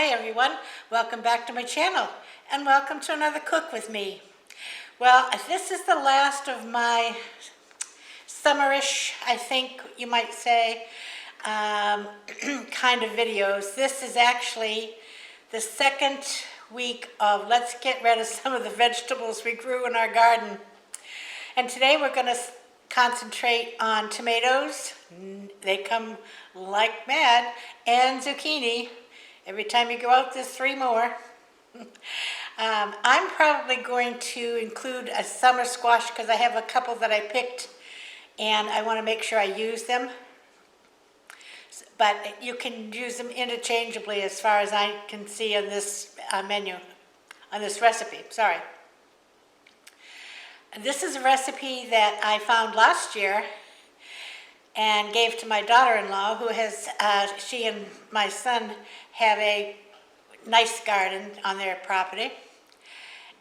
Hi everyone, welcome back to my channel and welcome to another Cook With Me. Well, this is the last of my summerish, I think you might say, kind of videos. This is actually the second week of let's get rid of some of the vegetables we grew in our garden. And today we're going to concentrate on tomatoes. They come like mad, and zucchini. Every time you go out, there's 3 more. I'm probably going to include a summer squash because I have a couple that I picked and I want to make sure I use them. But you can use them interchangeably as far as I can see on this menu, on this recipe, sorry. This is a recipe that I found last year and gave to my daughter-in-law, who has, she and my son have a nice garden on their property,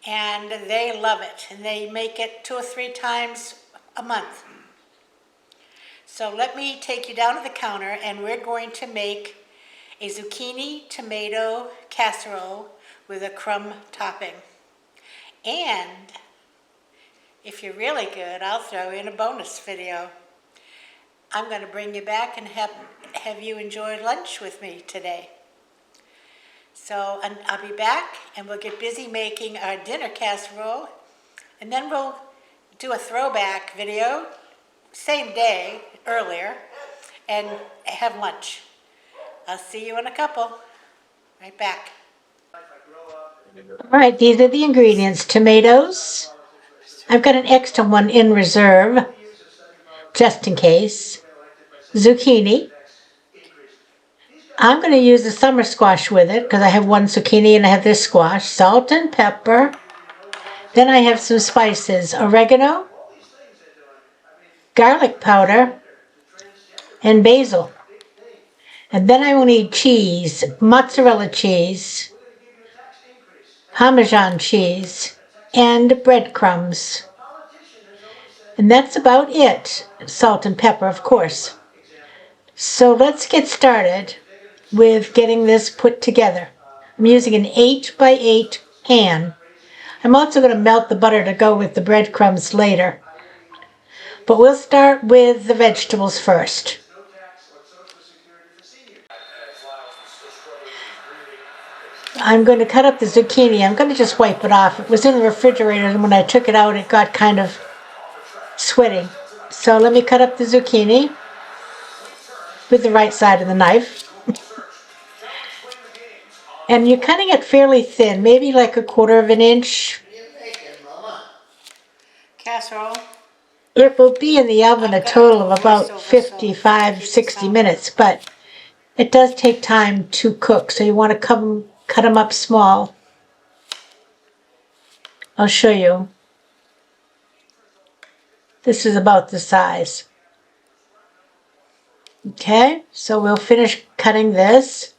and they love it, and they make it 2 or 3 times a month. So let me take you down to the counter, and we're going to make a zucchini tomato casserole with a crumb topping. And if you're really good, I'll throw in a bonus video. I'm going to bring you back and have you enjoy lunch with me today. So I'll be back and we'll get busy making our dinner casserole, and then we'll do a throwback video, same day, earlier, and have lunch. I'll see you in a couple. Right back. All right, these are the ingredients. Tomatoes. I've got an extra one in reserve, just in case. Zucchini. I'm going to use the summer squash with it because I have 1 zucchini and I have this squash. Salt and pepper. Then I have some spices. Oregano, garlic powder, and basil. And then I will need cheese, mozzarella cheese, parmesan cheese, and breadcrumbs. And that's about it. Salt and pepper, of course. So let's get started with getting this put together. I'm using an 8x8 pan. I'm also going to melt the butter to go with the breadcrumbs later. But we'll start with the vegetables first. I'm going to cut up the zucchini. I'm going to just wipe it off. It was in the refrigerator, and when I took it out, it got kind of sweaty. So let me cut up the zucchini with the right side of the knife. And you're cutting it fairly thin, maybe like 1/4 of an inch. Casserole. It will be in the oven a total of about 55, 60 minutes, but it does take time to cook, so you want to cut them up small. I'll show you. This is about the size. Okay, so we'll finish cutting this.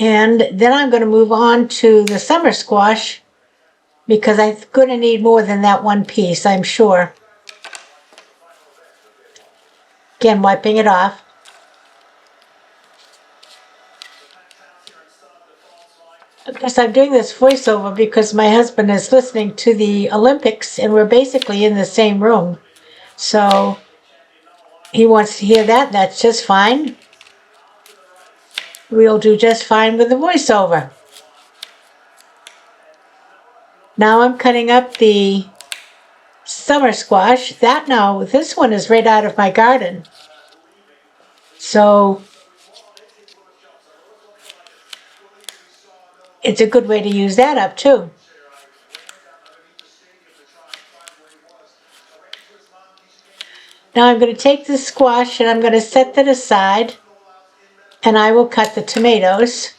And then I'm going to move on to the summer squash because I'm going to need more than that 1 piece, I'm sure. Again, wiping it off. I guess I'm doing this voiceover because my husband is listening to the Olympics and we're basically in the same room. So he wants to hear that. That's just fine. We'll do just fine with the voiceover. Now I'm cutting up the summer squash. This one is right out of my garden. So it's a good way to use that up too. Now I'm going to take the squash and I'm going to set that aside, and I will cut the tomatoes.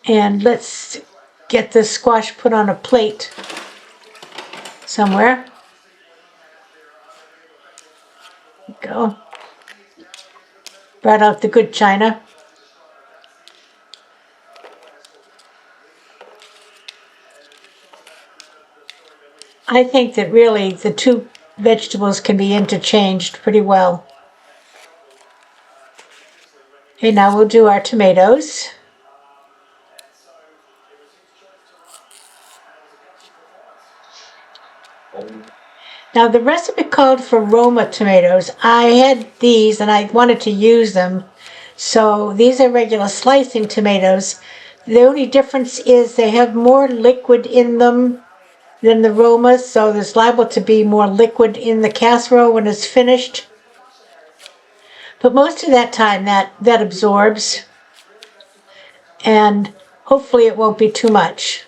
And let's get the squash put on a plate somewhere. Go. Brought out the good china. I think that really the two vegetables can be interchanged pretty well. Okay, now we'll do our tomatoes. Now the recipe called for Roma tomatoes. I had these and I wanted to use them. So these are regular slicing tomatoes. The only difference is they have more liquid in them than the Romas, so there's liable to be more liquid in the casserole when it's finished. But most of that time that absorbs, and hopefully it won't be too much.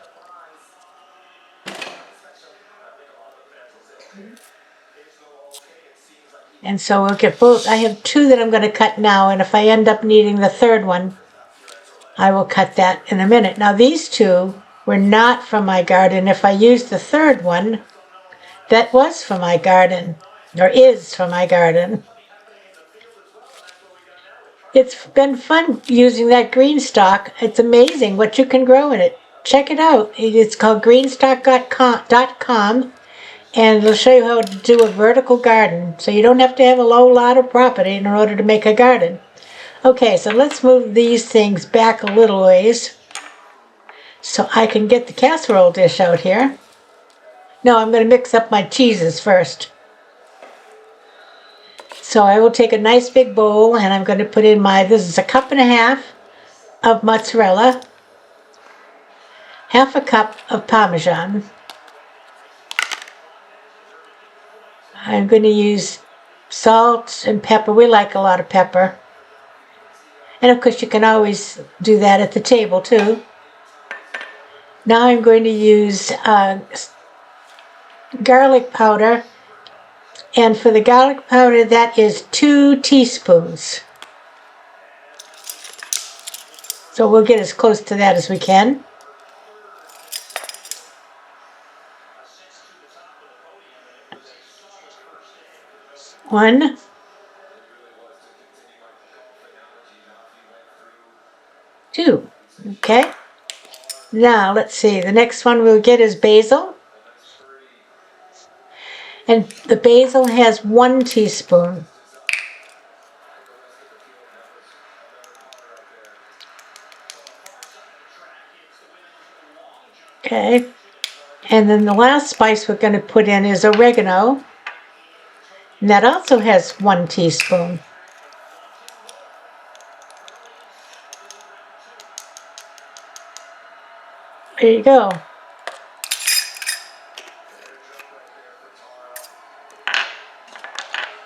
And so we'll get both. I have two that I'm going to cut now, and if I end up needing the third one, I will cut that in a minute. Now these two were not from my garden. If I use the third one, that was from my garden, or is from my garden. It's been fun using that green stock. It's amazing what you can grow in it. Check it out. It's called greenstock.com, and it'll show you how to do a vertical garden. So you don't have to have a low lot of property in order to make a garden. Okay, so let's move these things back a little ways so I can get the casserole dish out here. No, I'm going to mix up my cheeses first. So I will take a nice big bowl and I'm going to put in this is 1.5 cups of mozzarella, 1/2 cup of parmesan. I'm going to use salt and pepper. We like a lot of pepper. And of course you can always do that at the table too. Now I'm going to use garlic powder. And for the garlic powder, that is 2 teaspoons. So we'll get as close to that as we can. One, two. Okay. Now let's see. The next one we'll get is basil. And the basil has 1 teaspoon. Okay. And then the last spice we're going to put in is oregano. And that also has 1 teaspoon. There you go.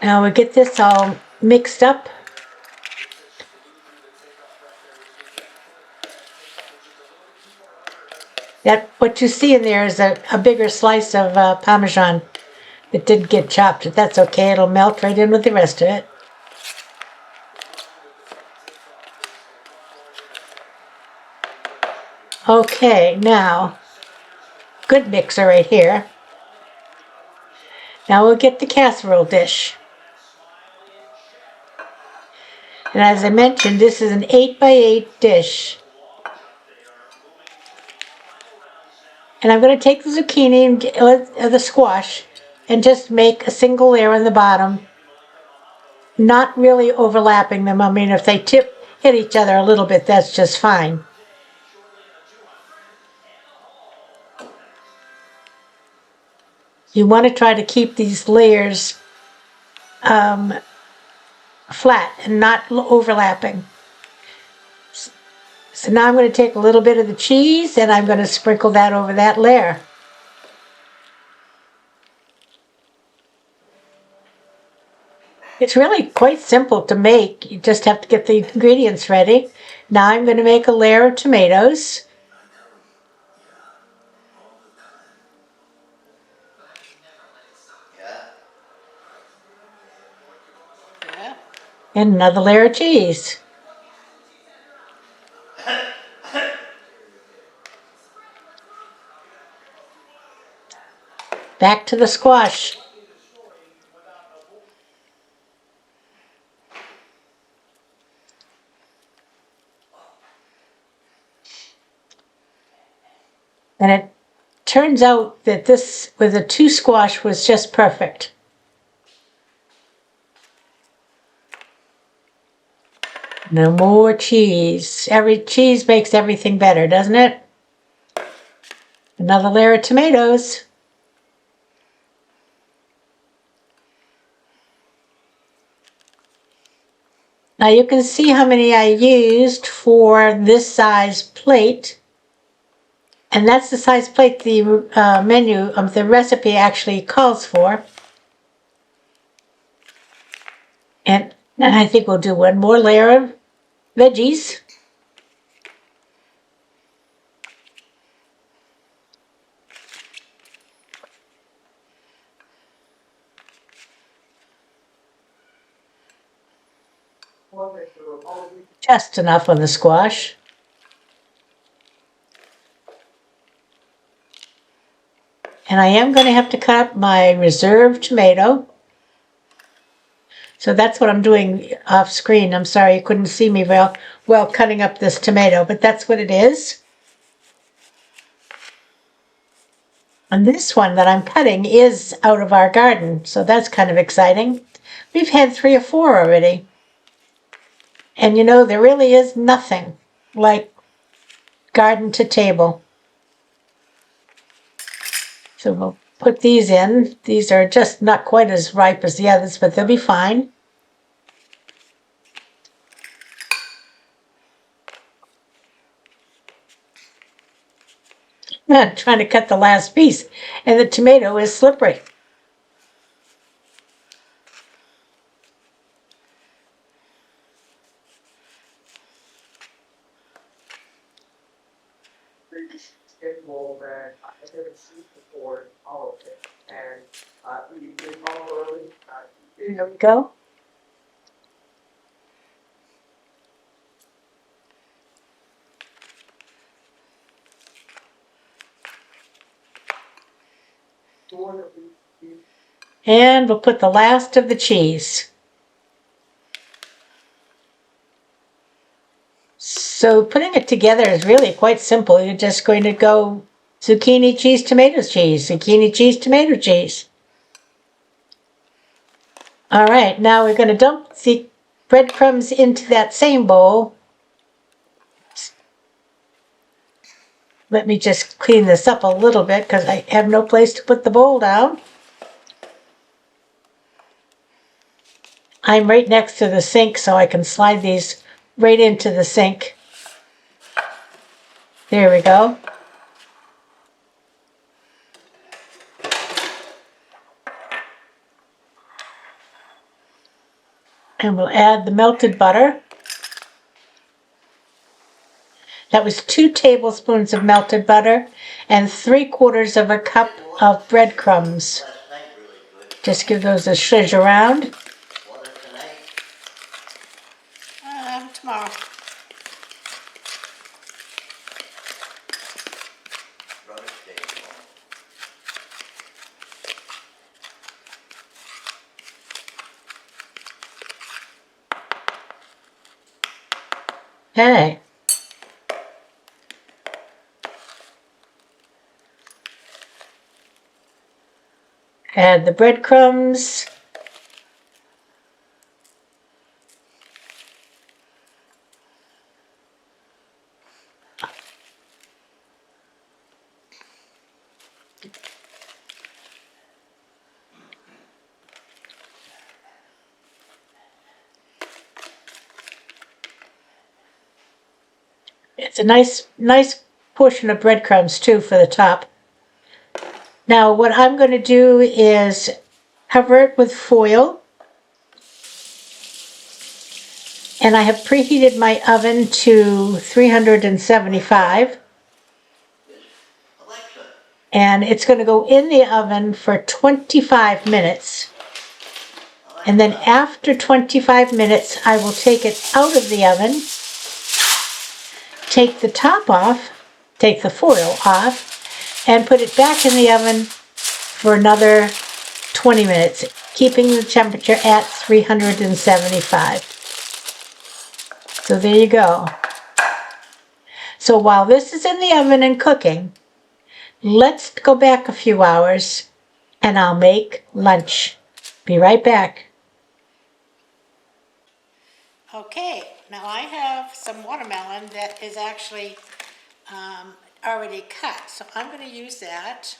Now we'll get this all mixed up. What you see in there is a bigger slice of Parmesan that didn't get chopped, but that's okay. It'll melt right in with the rest of it. Okay, now, good mixer right here. Now we'll get the casserole dish. And as I mentioned, this is an 8x8 dish. And I'm going to take the zucchini and the squash and just make a single layer on the bottom, not really overlapping them. I mean, if they hit each other a little bit, that's just fine. You want to try to keep these layers flat and not overlapping. So now I'm going to take a little bit of the cheese and I'm going to sprinkle that over that layer. It's really quite simple to make. You just have to get the ingredients ready. Now I'm going to make a layer of tomatoes. And another layer of cheese. Back to the squash. And it turns out that this with a 2 squash was just perfect. No more cheese. Every cheese makes everything better, doesn't it? Another layer of tomatoes. Now you can see how many I used for this size plate. And that's the size plate the menu of the recipe actually calls for. And I think we'll do one more layer of veggies. Just enough on the squash. And I am going to have to cut up my reserved tomato. So that's what I'm doing off screen. I'm sorry you couldn't see me well cutting up this tomato, but that's what it is. And this one that I'm cutting is out of our garden, so that's kind of exciting. We've had 3 or 4 already. And you know, there really is nothing like garden to table. So we'll put these in. These are just not quite as ripe as the others, but they'll be fine. I'm trying to cut the last piece, and the tomato is slippery. There we go. And we'll put the last of the cheese. So putting it together is really quite simple. You're just going to go zucchini, cheese, tomato cheese, zucchini, cheese, tomato cheese. All right, now we're going to dump the breadcrumbs into that same bowl. Let me just clean this up a little bit because I have no place to put the bowl down. I'm right next to the sink, so I can slide these right into the sink. There we go. And we'll add the melted butter. That was 2 tablespoons of melted butter and 3/4 of a cup of breadcrumbs. Just give those a zhuzh around. Tomorrow. Okay. Add the breadcrumbs. It's a nice portion of breadcrumbs too for the top. Now what I'm going to do is cover it with foil. And I have preheated my oven to 375. And it's going to go in the oven for 25 minutes. And then after 25 minutes, I will take it out of the oven, take the top off, take the foil off, and put it back in the oven for another 20 minutes, keeping the temperature at 375. So there you go. So while this is in the oven and cooking, Let's go back a few hours and I'll make lunch. Be right back. Okay, now I have some watermelon that is actually already cut, so I'm going to use that.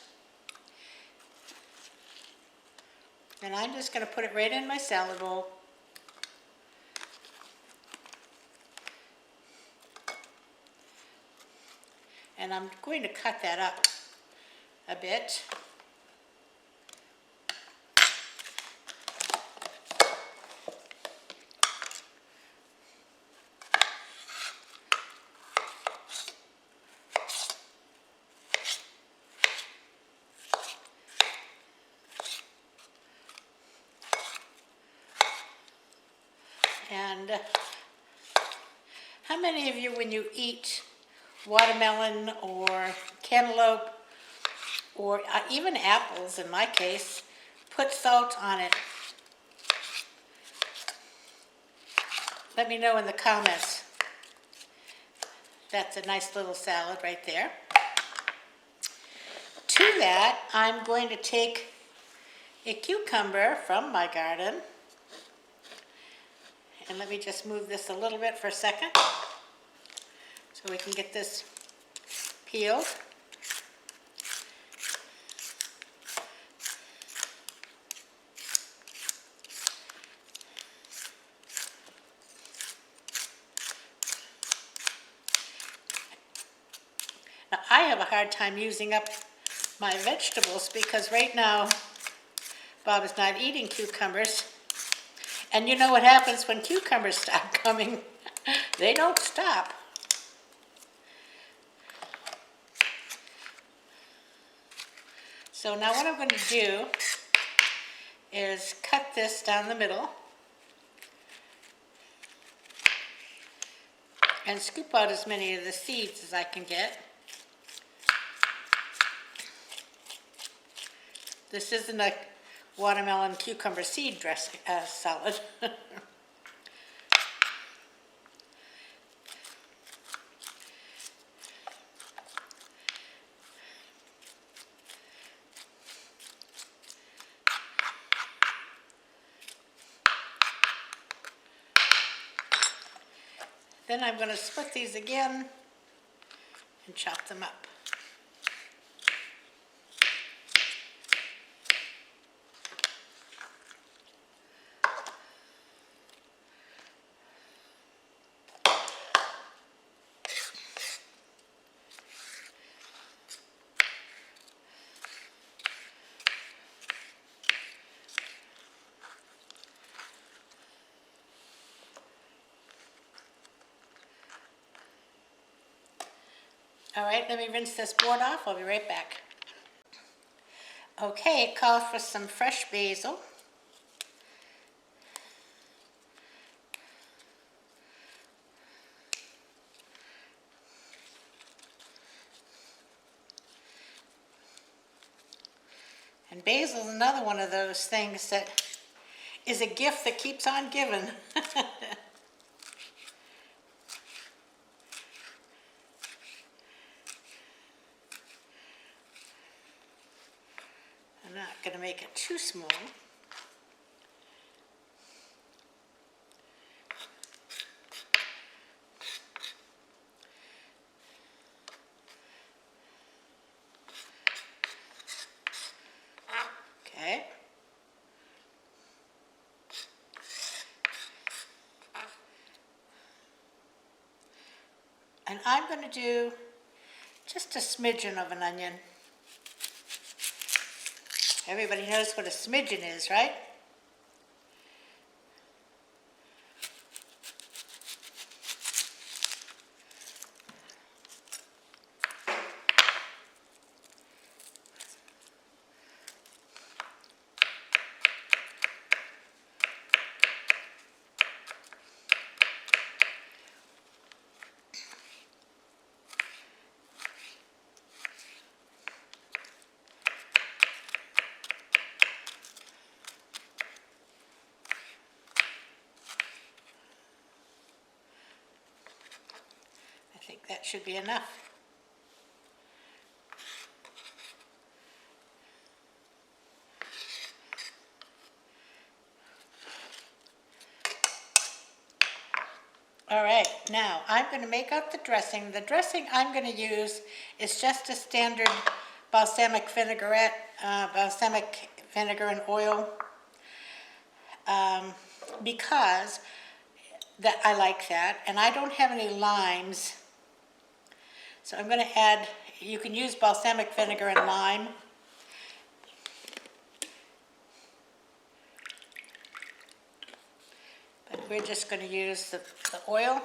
And I'm just going to put it right in my salad bowl. And I'm going to cut that up a bit. And how many of you, when you eat watermelon or cantaloupe or even apples, in my case, put salt on it? Let me know in the comments. That's a nice little salad right there. To that, I'm going to take a cucumber from my garden. And let me just move this a little bit for a second so we can get this peeled. Now, I have a hard time using up my vegetables because right now Bob is not eating cucumbers. And you know what happens when cucumbers stop coming? They don't stop. So now what I'm going to do is cut this down the middle and scoop out as many of the seeds as I can get. This isn't a watermelon cucumber seed dressing salad. Then I'm going to split these again and chop them up. All right, let me rinse this board off. I'll be right back. Okay, it calls for some fresh basil. And basil is another one of those things that is a gift that keeps on giving. I'm not going to make it too small. Okay. And I'm going to do just a smidgen of an onion. Everybody knows what a smidgen is, right? I think that should be enough. All right, now I'm going to make out the dressing. The dressing I'm going to use is just a standard balsamic vinegarette, balsamic vinegar and oil, because I like that, and I don't have any limes. So I'm going to add, you can use balsamic vinegar and lime. But we're just going to use the oil.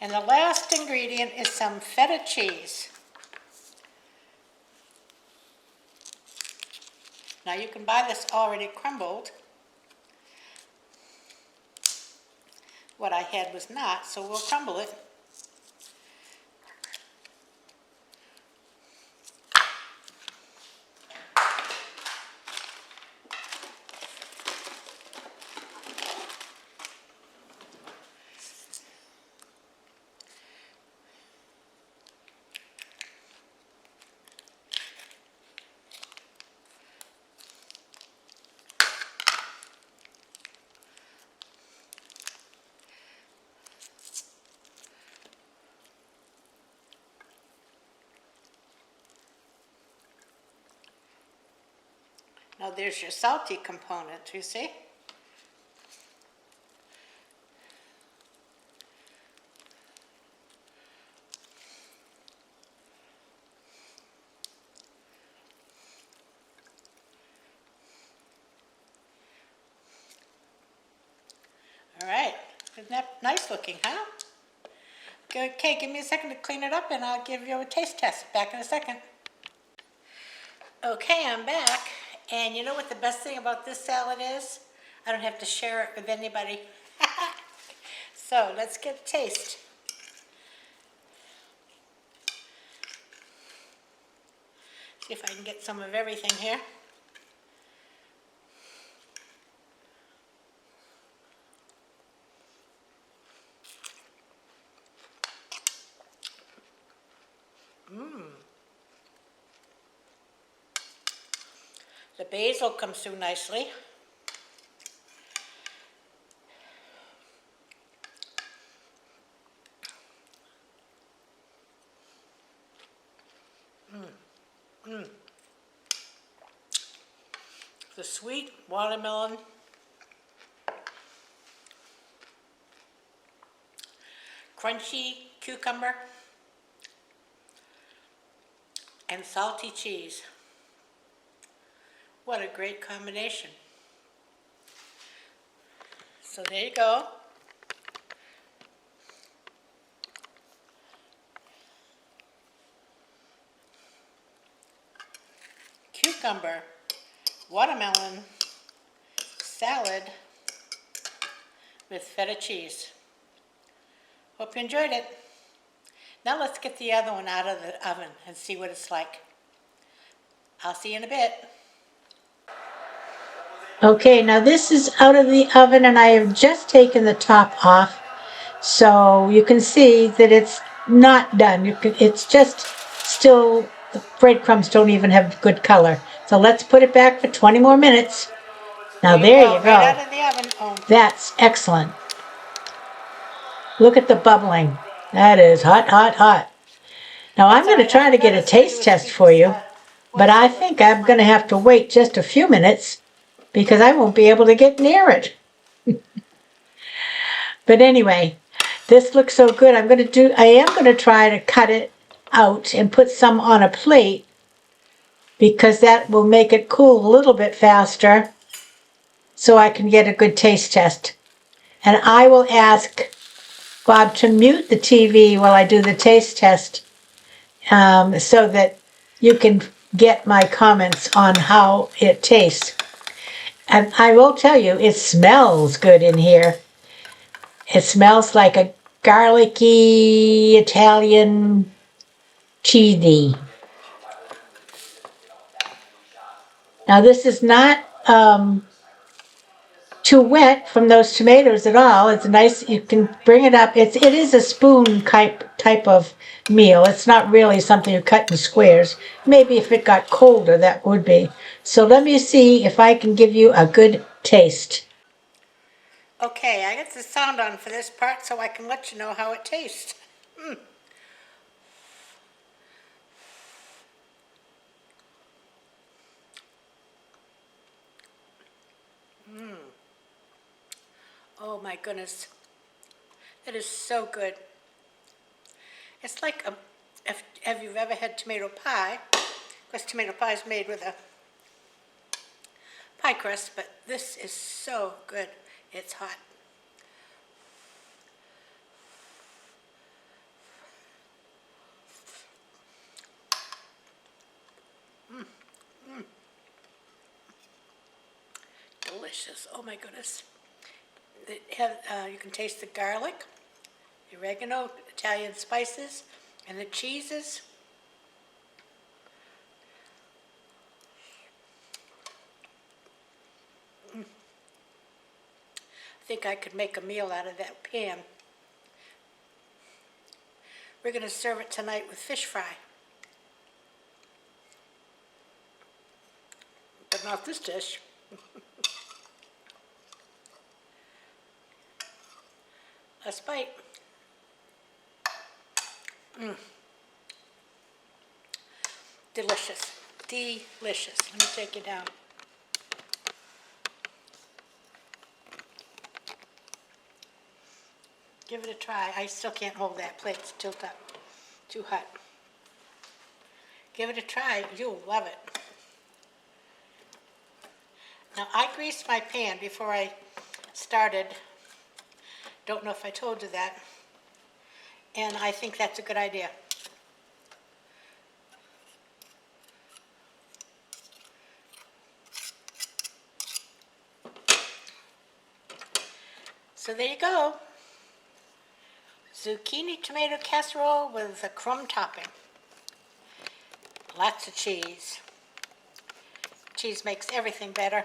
And the last ingredient is some feta cheese. Now you can buy this already crumbled. What I had was not, so we'll crumble it. Now there's your salty component, you see? All right, isn't that nice looking, huh? Okay, give me a second to clean it up and I'll give you a taste test. Back in a second. Okay, I'm back. And you know what the best thing about this salad is? I don't have to share it with anybody. So let's get a taste. See if I can get some of everything here. The basil comes through nicely. The sweet watermelon, crunchy cucumber, and salty cheese. What a great combination. So there you go. Cucumber, watermelon, salad with feta cheese. Hope you enjoyed it. Now let's get the other one out of the oven and see what it's like. I'll see you in a bit. Okay, now this is out of the oven and I have just taken the top off. So you can see that it's not done. It's just still, the breadcrumbs don't even have good color. So let's put it back for 20 more minutes. Now there you Right out go. of the oven. Oh. That's excellent. Look at the bubbling. That is hot, hot, hot. Now I'm going to try to get a taste test for you, but I think I'm going to have to wait just a few minutes because I won't be able to get near it. But anyway, this looks so good. I am going to try to cut it out and put some on a plate because that will make it cool a little bit faster so I can get a good taste test. And I will ask Bob to mute the TV while I do the taste test so that you can get my comments on how it tastes. And I will tell you, it smells good in here. It smells like a garlicky Italian cheesy. Now this is not too wet from those tomatoes at all. It's nice. You can bring it up. It is a spoon type of meal. It's not really something you cut in squares. Maybe if it got colder, that would be. So let me see if I can give you a good taste. Okay, I got the sound on for this part so I can let you know how it tastes. Oh my goodness, that is so good. It's like have you ever had tomato pie? Because tomato pie is made with a pie crust, but this is so good. It's hot. Delicious. Oh my goodness. You can taste the garlic, the oregano, Italian spices, and the cheeses. I think I could make a meal out of that pan. We're going to serve it tonight with fish fry. But not this dish. Last bite. Delicious. Delicious. Let me take you down. Give it a try. I still can't hold that plate. It's tilted up. Too hot. Give it a try. You'll love it. Now, I greased my pan before I started. Don't know if I told you that. And I think that's a good idea. So there you go. Zucchini tomato casserole with a crumb topping. Lots of cheese. Cheese makes everything better.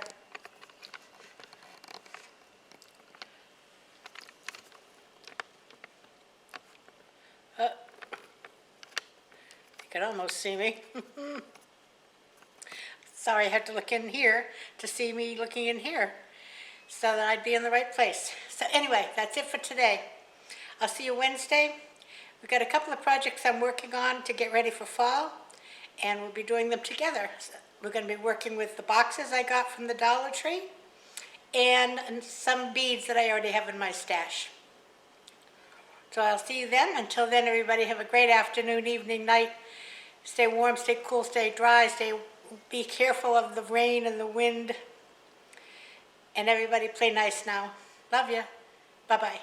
You can almost see me. Sorry, I had to look in here to see me looking in here so that I'd be in the right place. So anyway, that's it for today. I'll see you Wednesday. We've got a couple of projects I'm working on to get ready for fall, and we'll be doing them together. So we're going to be working with the boxes I got from the Dollar Tree and some beads that I already have in my stash. So I'll see you then. Until then, everybody have a great afternoon, evening, night. Stay warm, stay cool, stay dry, be careful of the rain and the wind. And everybody play nice now. Love you. Bye-bye.